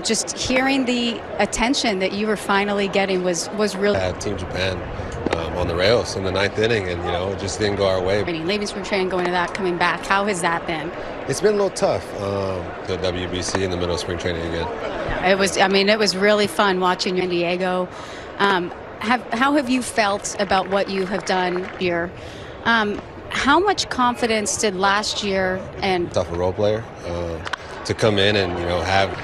Just hearing the attention that you were finally getting was really. Team Japan on the rails in the 9th inning, and it just didn't go our way. Leaving spring training, going to that, coming back. How has that been? It's been a little tough. The WBC in the middle of spring training again. It was. I mean, it was really fun watching you in Diego. How have you felt about what you have done here? How much confidence did last year and tough a role player to come in and have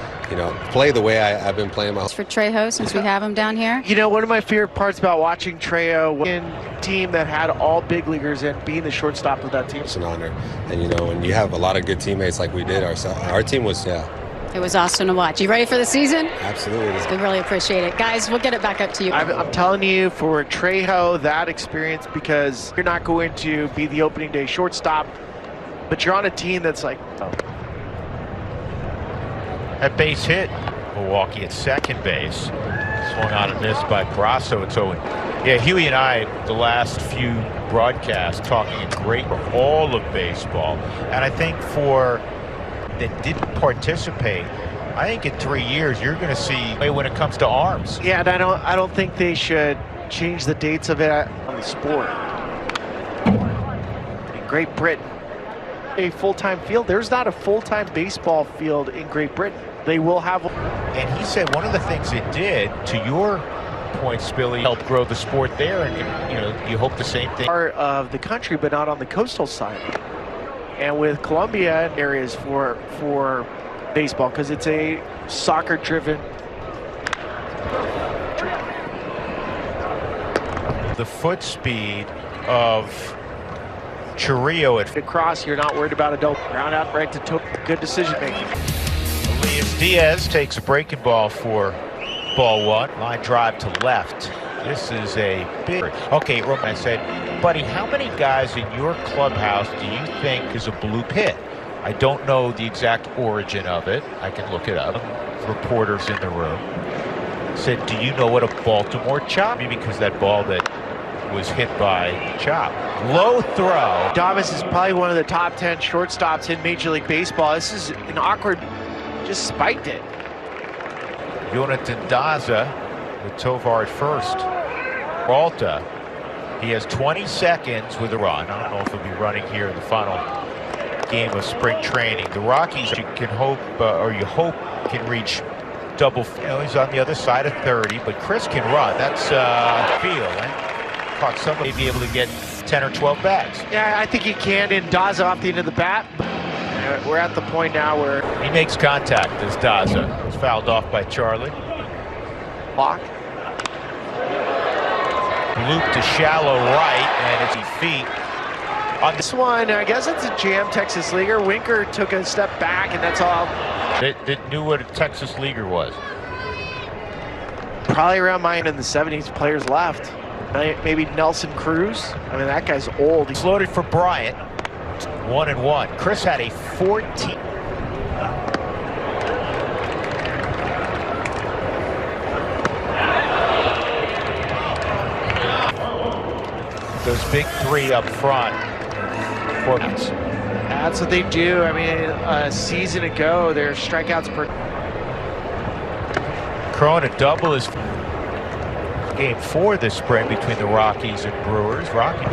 play the way I've been playing my. For Trejo, since we have him down here. One of my favorite parts about watching Trejo in a team that had all big leaguers and being the shortstop of that team. It's an honor, and when you have a lot of good teammates like we did, our team was It was awesome to watch. You ready for the season? Absolutely. We really appreciate it. Guys, we'll get it back up to you. I'm telling you, for Trejo, that experience, because you're not going to be the opening day shortstop, but you're on a team that's like... A base hit. Milwaukee at second base. Swung on and missed by Brasso. It's 0. Yeah, Huey and I, the last few broadcasts, talking a great for all of baseball. And I think for that didn't participate, I think in 3 years you're going to see when it comes to arms. Yeah, and I don't think they should change the dates of it on the sport. In Great Britain, a full-time field. There's not a full-time baseball field in Great Britain. They will have. And he said one of the things it did, to your point, Spilly, help grow the sport there, and you hope the same thing. Part of the country, but not on the coastal side. And with Columbia areas for baseball, because it's a soccer-driven. The foot speed of Churrillo at across, you're not worried about a dope. Ground out right to toe. Good decision making. Elias Diaz takes a breaking ball for ball 1. Line drive to left. This is a big. Okay, I said, buddy, how many guys in your clubhouse do you think is a blue pit? I don't know the exact origin of it. I can look it up. Reporters in the room said, do you know what a Baltimore chop? Because that ball that was hit by Chop. Low throw. Davis is probably one of the top 10 shortstops in Major League Baseball. This is an awkward, just spiked it. Jonathan Daza with Tovar at first. Peralta, he has 20 seconds with a run. I don't know if he'll be running here in the final game of spring training. The Rockies, you can hope, you hope can reach double. He's on the other side of 30, but Chris can run. That's feel. Caught somebody be able to get 10 or 12 bags. Yeah, I think he can, and Daza off the end of the bat. We're at the point now where he makes contact as Daza. It's fouled off by Charlie. Block. Loop to shallow right, and it's feet. On this one, I guess it's a jam Texas Leaguer. Winker took a step back, and that's all. That knew what a Texas Leaguer was. Probably around mine in the 70s, players left. Maybe Nelson Cruz. I mean, that guy's old. He's loaded for Bryant. 1-1. Chris had a 14. Those big 3 up front. That's what they do. I mean, a season ago, their strikeouts per. Corona double is game 4 this spring between the Rockies and Brewers. Rockies.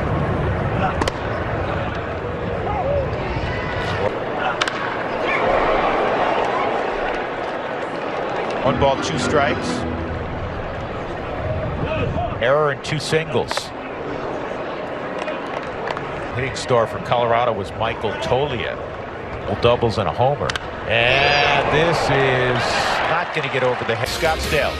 One ball, 2 strikes. Error and 2 singles. Hitting star for Colorado was Michael Toglia. Doubles and a homer. And this is not going to get over the head. Scottsdale.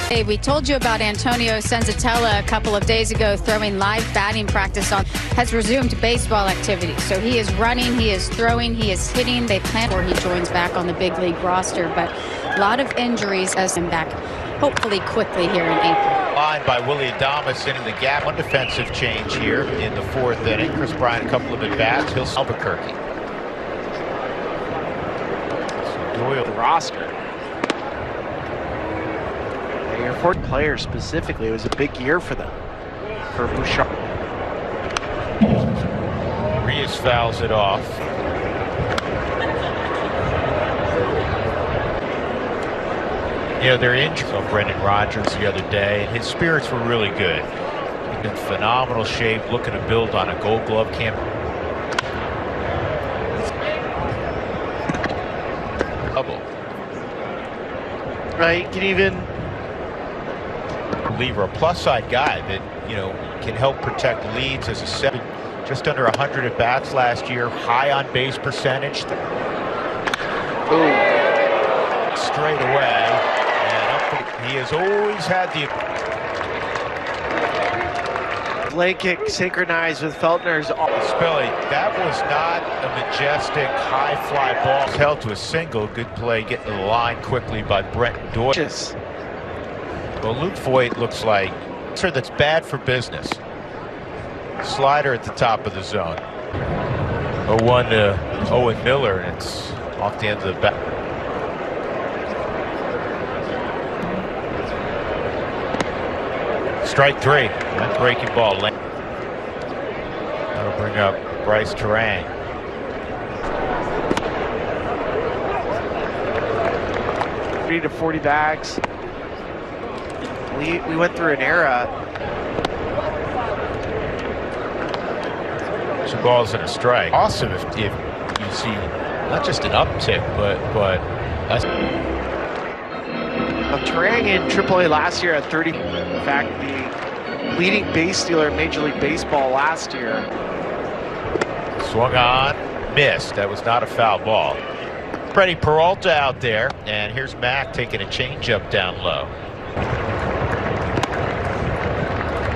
Hey, we told you about Antonio Senzatella a couple of days ago throwing live batting practice on. Has resumed baseball activity. So he is running, he is throwing, he is hitting. They plan before he joins back on the big league roster, but a lot of injuries as him back hopefully quickly here in April. Line by Willie Adames into the gap. One defensive change here in the 4th inning. Chris Bryant a couple of at-bats. He'll Albuquerque. So Doyle the roster. Your 4th player specifically, it was a big year for them. For Bouchard. Reyes fouls it off. You know, they're injured on Brendan Rodgers the other day, and his spirits were really good. He's in phenomenal shape, looking to build on a Gold Glove campaign. Right, you can even believer, a plus side guy that, you know, can help protect leads as a seven. Just under 100 at bats last year, high on base percentage. ooh, Straight away, and up. He has always had the leg kick synchronized with Feltner's. Spilly. That was not a majestic high fly ball. Held to a single. Good play, getting to the line quickly by Brent Doyle. Well, Luke Voigt looks like sir that's bad for business. Slider at the top of the zone. 0-1 to Owen Miller, and it's off the end of the bat. Strike three. That breaking ball. That'll bring up Bryce Terang. $30 to 40 bags. We went through an era. Two balls and a strike. Awesome if you see not just an uptick, but Terang in AAA last year at 30. In fact, the leading base stealer in Major League Baseball last year. Swung on, missed. That was not a foul ball. Freddie Peralta out there, and here's Mack taking a changeup down low.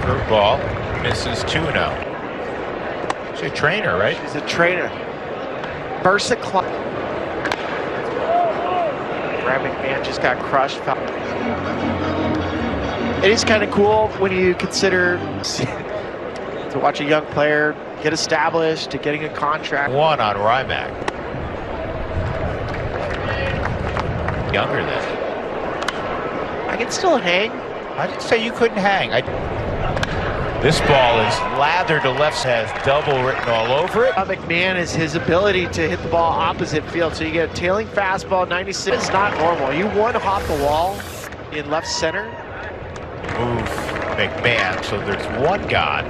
Curveball misses 2-0. She's a trainer, right? She's a trainer. Bursa Clark. Brad McMahon just got crushed. It is kind of cool when you consider to watch a young player get established to getting a contract. One on Rymack. Younger than. I can still hang. I didn't say you couldn't hang. This ball is lathered to left, has double written all over it. McMahon is his ability to hit the ball opposite field. So you get a tailing fastball, 96. It's not normal. You one hop the wall in left center. Move McMahon, so there's one gone.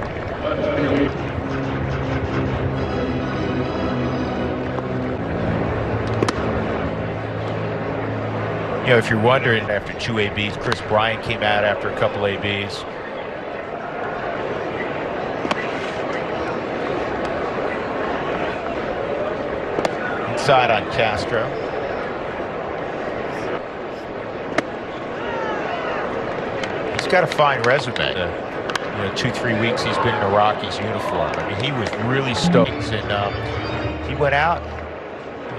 You know, if you're wondering, after 2 ABs, Chris Bryant came out after a couple ABs. Inside on Castro. He's got a fine resume. You know, 2-3 weeks he's been in a Rockies uniform. I mean, he was really stoked, and he went out.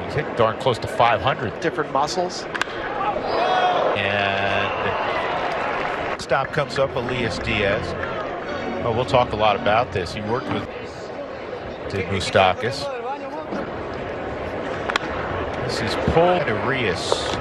He's hit darn close to 500. Different muscles. And stop comes up, Elias Diaz. Oh, we'll talk a lot about this. He worked with Moustakis. This is Paul Arias.